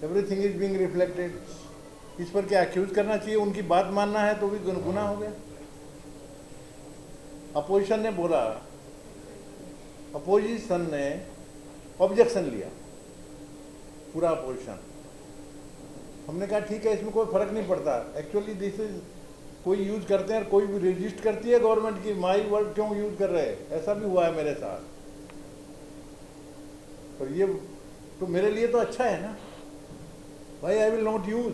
Everything is being reflected. इस पर क्या एक्यूज करना चाहिए? उनकी बात मानना है तो भी गुनाह हो गया। अपोजिशन ने बोला, अपोजिशन ने ऑब्जेक्शन लिया, पूरा अपोजिशन। हमने कहा ठीक है, इसमें कोई फर्क नहीं पड़ता। एक्चुअली दिस इज, कोई यूज करते हैं और कोई भी रजिस्ट करती है गवर्नमेंट की, माई वर्ड क्यों यूज कर रहे हैं? ऐसा भी हुआ है मेरे साथ। और ये तो मेरे लिए तो अच्छा है ना भाई, I will not use.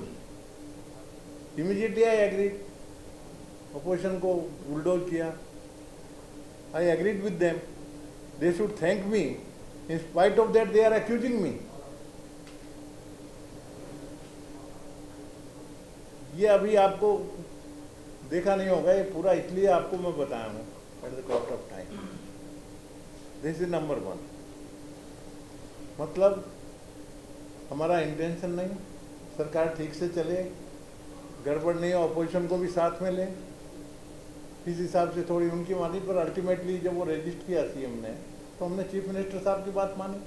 Immediately I agreed, opposition को बुलडोज किया। I agreed with them, they should thank me, in spite of that they are accusing me. ये अभी आपको देखा नहीं होगा, ये पूरा इसलिए आपको मैं बताया हूँ at the cost of time. This is number 1। मतलब हमारा इंटेंशन नहीं, सरकार ठीक से चले, गड़बड़ नहीं हो, अपोजिशन को भी साथ में लें। इस हिसाब से थोड़ी उनकी मानी, पर अल्टीमेटली जब वो रजिस्ट किया सीएम ने, तो हमने चीफ मिनिस्टर साहब की बात मानी।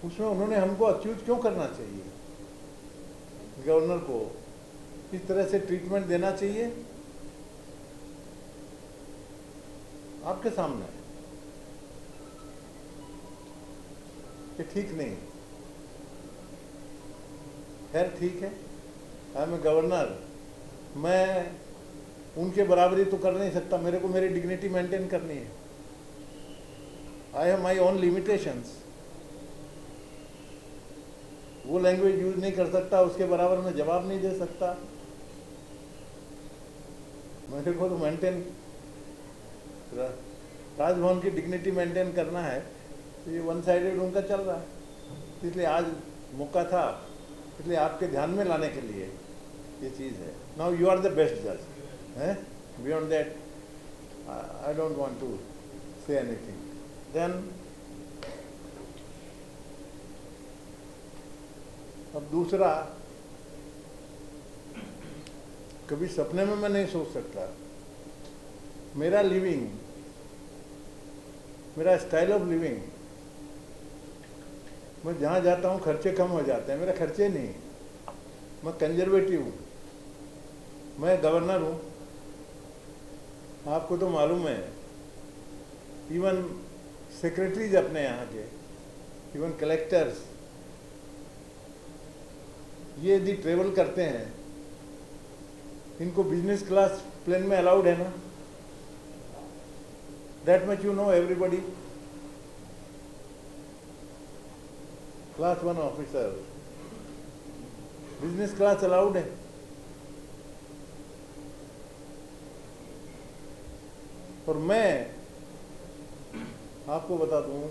उसमें उन्होंने हमको अक्यूज क्यों करना चाहिए? गवर्नर को इस तरह से ट्रीटमेंट देना चाहिए? आपके सामने ये ठीक नहीं। खैर ठीक है, आई एम ए गवर्नर, मैं उनके बराबरी तो कर नहीं सकता, मेरे को मेरी डिग्निटी मेंटेन करनी है। I have my own limitations. वो लैंग्वेज यूज नहीं कर सकता, उसके बराबर में जवाब नहीं दे सकता। मेरे को तो मेंटेन, राजभवन की डिग्निटी मेंटेन करना है, तो ये वन साइडेड उनका चल रहा है। इसलिए आज मौका था, इसलिए आपके ध्यान में लाने के लिए ये चीज़ है। Now you are the best जज है, beyond that I don't want to say anything. Then अब दूसरा, कभी सपने में मैं नहीं सोच सकता, मेरा लिविंग, मेरा स्टाइल ऑफ लिविंग, मैं जहाँ जाता हूँ खर्चे कम हो जाते हैं, मेरे खर्चे नहीं। मैं कंजर्वेटिव हूँ, मैं गवर्नर हूँ, आपको तो मालूम है। इवन सेक्रेटरीज अपने यहाँ के, इवन कलेक्टर्स, ये यदि ट्रेवल करते हैं, इनको बिजनेस क्लास प्लेन में अलाउड है ना? That much you know everybody. Class 1 officer, business class allowed है। और मैं आपको बता दूं,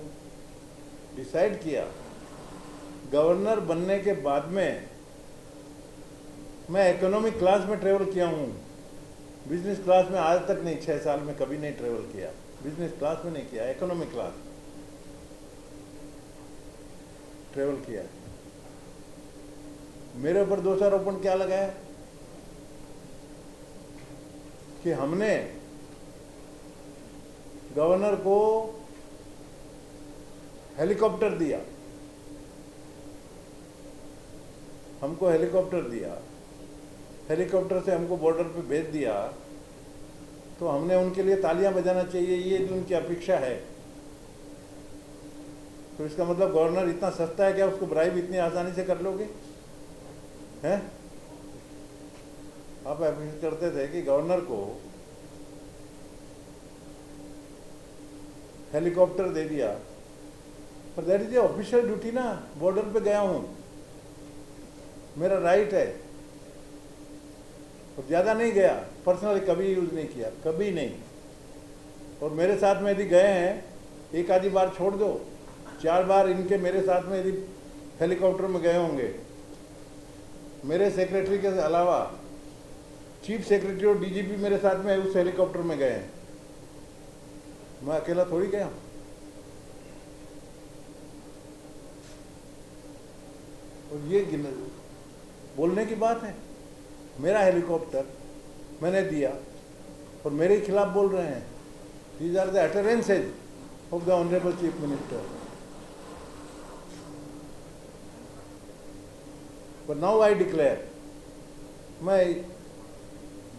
डिसाइड किया गवर्नर बनने के बाद में, मैं इकोनॉमिक क्लास में ट्रेवल किया हूँ, बिजनेस क्लास में आज तक नहीं, 6 साल में कभी नहीं ट्रेवल किया, बिजनेस क्लास में नहीं किया, इकोनॉमिक क्लास ट्रेवल किया। मेरे ऊपर दोषारोपण क्या लगाया कि हमने गवर्नर को हेलीकॉप्टर दिया, हमको हेलीकॉप्टर दिया, हेलीकॉप्टर से हमको बॉर्डर पे भेज दिया, तो हमने उनके लिए तालियां बजाना चाहिए, ये जो उनकी अपेक्षा है। तो इसका मतलब गवर्नर इतना सस्ता है क्या, उसको ब्राइब इतनी आसानी से कर लोगे? हैं? आप अपेक्षा करते थे कि गवर्नर को हेलीकॉप्टर दे दिया, पर that is a official duty ना, बॉर्डर पे गया हूं, मेरा राइट है। और ज़्यादा नहीं गया, पर्सनली कभी यूज़ नहीं किया, कभी नहीं। और मेरे साथ में यदि गए हैं, एक आधी बार छोड़ दो, 4 बार इनके मेरे साथ में यदि हेलीकॉप्टर में गए होंगे, मेरे सेक्रेटरी के अलावा चीफ सेक्रेटरी और डीजीपी मेरे साथ में उस हेलीकॉप्टर में गए हैं, मैं अकेला थोड़ी गया। और ये बोलने की बात है, मेरा हेलीकॉप्टर मैंने दिया और मेरे खिलाफ बोल रहे हैं। These are the utterances of the honourable chief minister. But now I declare, मैं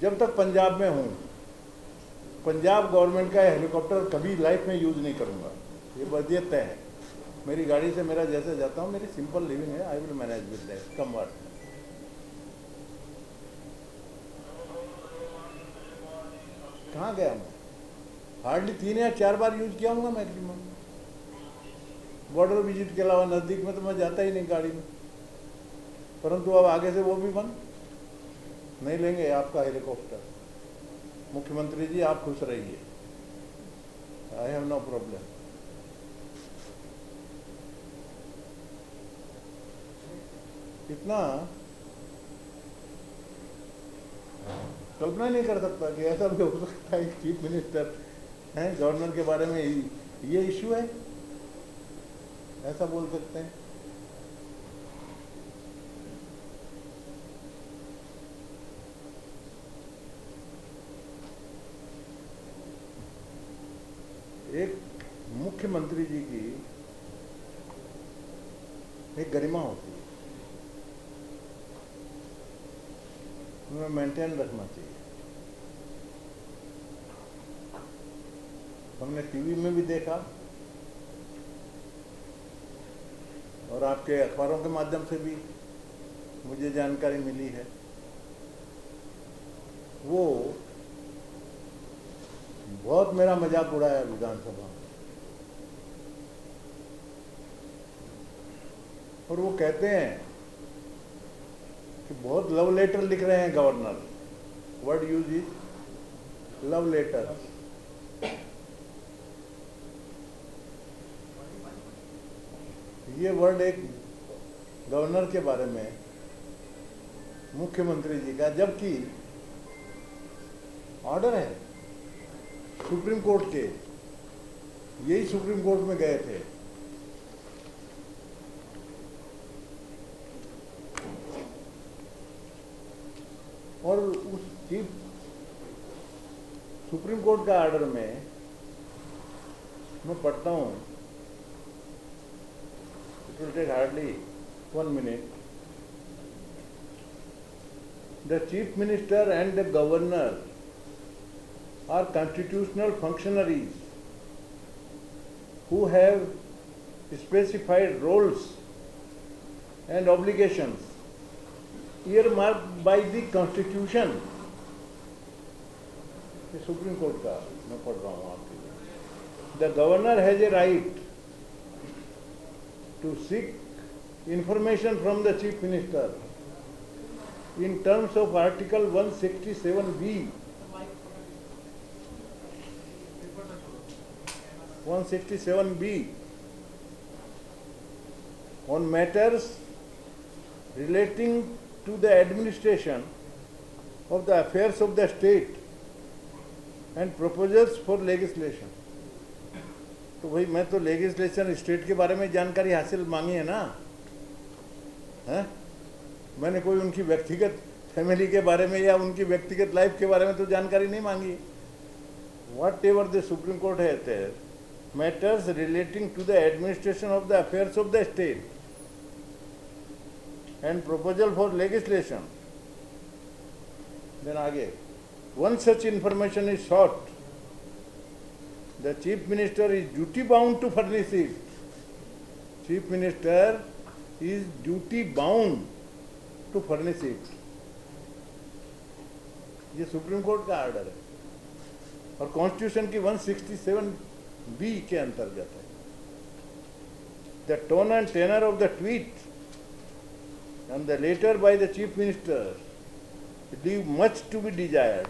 जब तक पंजाब में हूँ, पंजाब गवर्नमेंट का हेलीकॉप्टर कभी लाइफ में यूज़ नहीं करूँगा। ये वसीयत तय है। मेरी गाड़ी से मेरा जैसे जाता हूँ, मेरी सिंपल लिविंग है, I will manage with that, come work. कहाँ गया मैं? हार्डली 3 या 4 बार यूज किया हूँ मैक्सिमम। बॉर्डर विजिट के अलावा नज़दीक में तो मैं जाता ही नहीं गाड़ी में। परंतु अब आगे से वो भी बंद नहीं लेंगे आपका हेलीकॉप्टर। मुख्यमंत्री जी आप खुश रहिए, आई हैव नो प्रॉब्लम। इतना कल्पना नहीं कर सकता कि ऐसा भी हो सकता है। चीफ मिनिस्टर हैं, गवर्नर के बारे में ये इश्यू है, ऐसा बोल सकते हैं। एक मुख्यमंत्री जी की एक गरिमा होती है, उन्हें मेंटेन रखना चाहिए। हमने टीवी में भी देखा और आपके अखबारों के माध्यम से भी मुझे जानकारी मिली है। वो बहुत मेरा मजाक उड़ाया विधानसभा में, और वो कहते हैं कि बहुत लव लेटर लिख रहे हैं governor. Word use is love letter. ये वर्ड एक गवर्नर के बारे में मुख्यमंत्री जी का, जबकि ऑर्डर है सुप्रीम कोर्ट के, यही सुप्रीम कोर्ट में गए थे। और उस चीफ सुप्रीम कोर्ट का ऑर्डर में मैं पढ़ता हूं, it will take hardly 1 minute। The chief minister and the governor are constitutional functionaries who have specified roles and obligations earmarked by the Constitution। ये सुप्रीम कोर्ट का मैं पढ़ रहा हूँ आपके लिए। The governor has a right to seek information from the chief minister in terms of Article 167B 167B on matters relating to the administration of the affairs of the state and proposals for legislation। तो भाई मैं तो legislation state के बारे में जानकारी हासिल मांगी है ना, है? मैंने कोई उनकी व्यक्तिगत फैमिली के बारे में या उनकी व्यक्तिगत लाइफ के बारे में तो जानकारी नहीं मांगी। Whatever the Supreme Court has said, matters relating to the administration of the affairs of the state and proposal for legislation। Then आगे, once such information is sought, the chief minister is duty bound to furnish it। Chief minister is duty bound to furnish it। ये supreme court का order है और constitution की 167B के अंतर्गत है। The tone and tenor of the tweet and the letter by the chief minister leave much to be desired.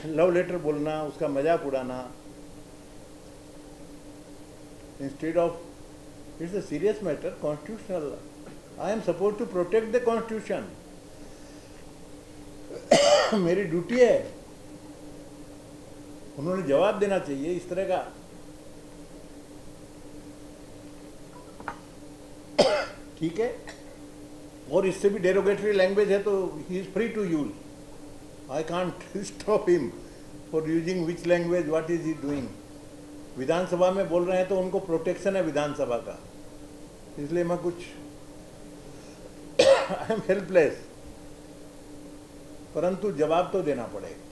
Love letter बोलना, उसका मजाक उड़ाना, instead of, it's a serious matter, constitutional. I am suppose to protect the constitution. मेरी duty है। उन्होंने जवाब देना चाहिए इस तरह का। ठीक है, और इससे भी डेरोगेटरी लैंग्वेज है तो he is free to use. I can't stop him for using which language, what is he doing. Vidhan Sabha में बोल रहे हैं तो उनको प्रोटेक्शन है विधानसभा का, इसलिए मैं कुछ आई एम हेल्पलेस, परंतु जवाब तो देना पड़ेगा.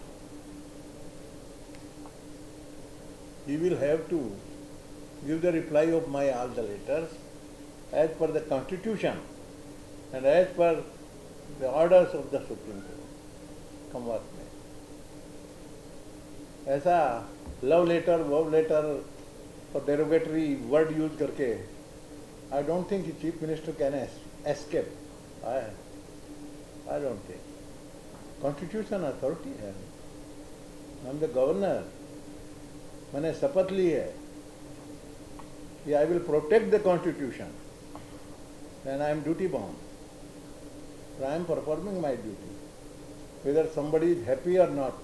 He will have to give the reply of my all the letters as per the constitution and as per the orders of the Supreme Court. संवाद में ऐसा लव लेटर, वव लेटर और डेरोगेटरी वर्ड यूज करके I don't think chief minister can escape. I don't think. Constitution authority है. I am the governor. मैंने शपथ ली है कि I will protect the constitution and I am duty bound. I am performing my duty whether somebody is happy और not.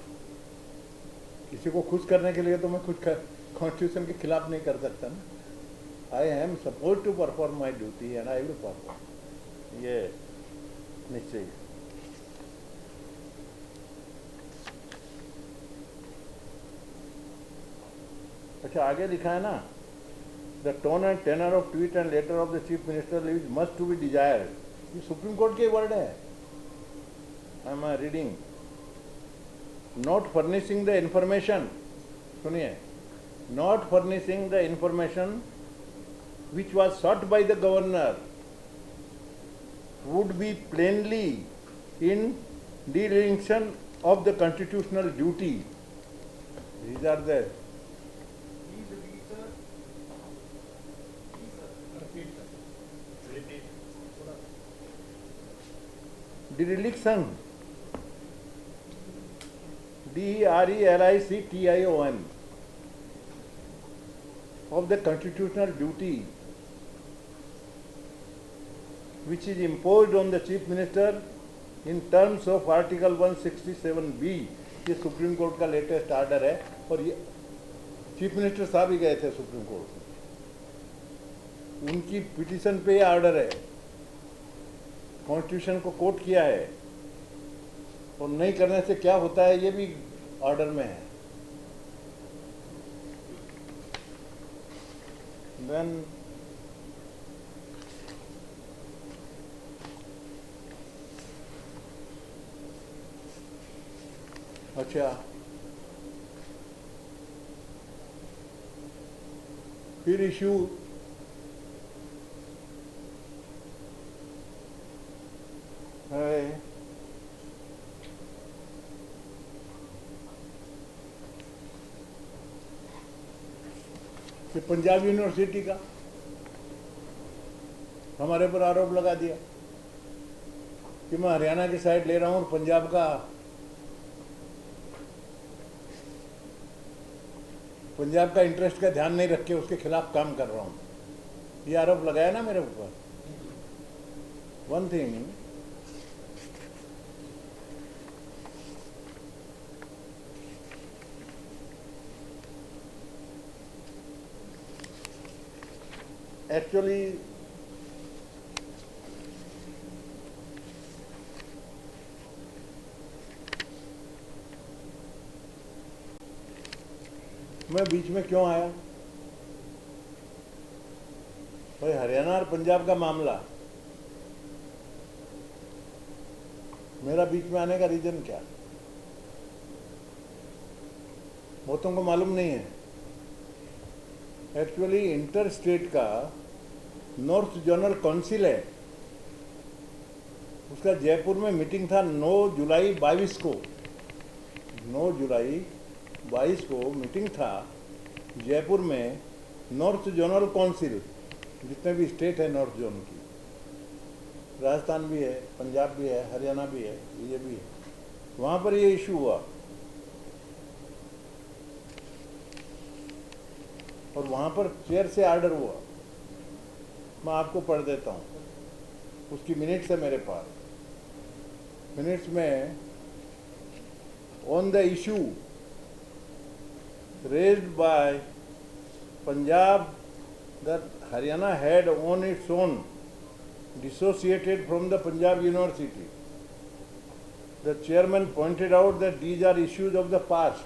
किसी को खुश करने के लिए तो मैं कुछ कॉन्स्टिट्यूशन के खिलाफ नहीं कर सकता ना. I am suppose to perform my duty and I will perform. ये निश्चय. अच्छा, आगे लिखा है ना, the tone and tenor of tweet and letter of the chief minister is must to be desired. ये सुप्रीम कोर्ट के वर्ड है. I am reading. Not furnishing the information, सुनिए, not furnishing the information which was sought by the governor would be plainly in dereliction of the constitutional duty. These are the dereliction, dereliction of the constitutional duty which is imposed on the chief minister in terms of article 167B. ये supreme court का latest order है और ये chief minister साहब ही गए थे supreme court. उनकी petition पे ये आर्डर है. कॉन्स्टिट्यूशन को कोट किया है और नहीं करने से क्या होता है ये भी ऑर्डर में है. देन अच्छा, फिर इश्यू है कि पंजाब यूनिवर्सिटी का हमारे पर आरोप लगा दिया कि मैं हरियाणा की साइड ले रहा हूं और पंजाब का इंटरेस्ट का ध्यान नहीं रख के उसके खिलाफ काम कर रहा हूं. ये आरोप लगाया ना मेरे ऊपर. वन थिंग, एक्चुअली मैं बीच में क्यों आया? भाई हरियाणा और पंजाब का मामला, मेरा बीच में आने का रीजन क्या? बहुतों को मालूम नहीं है. एक्चुअली इंटर स्टेट का नॉर्थ जोनल काउंसिल है, उसका जयपुर में मीटिंग था 9 जुलाई 22 को. 9 जुलाई 22 को मीटिंग था जयपुर में. नॉर्थ जोनल काउंसिल, जितने भी स्टेट है नॉर्थ जोन की, राजस्थान भी है, पंजाब भी है, हरियाणा भी है, ये भी है, वहाँ पर ये इशू हुआ और वहाँ पर चेयर से आर्डर हुआ. मैं आपको पढ़ देता हूँ, उसकी मिनट्स है मेरे पास. मिनट्स में on the issue raised by Punjab that Haryana had on its own dissociated from the Punjab University. The chairman pointed out that these are issues of the past,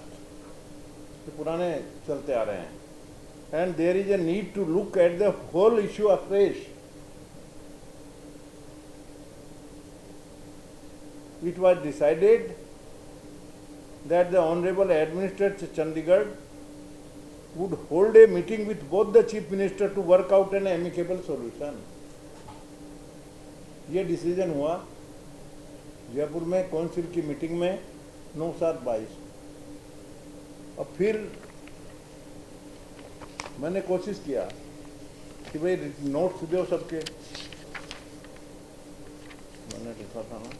जो पुराने चलते आ रहे हैं, and there is a need to look at the whole issue afresh. it was decided that the Honorable Administrator Chandigarh would hold a meeting with both the Chief Minister to work out an amicable solution. ये decision हुआ जयपुर में council की meeting में 9/7/22। अब फिर मैंने कोशिश किया कि भाई नोट्स दो सबके, मैंने लिखा था ना।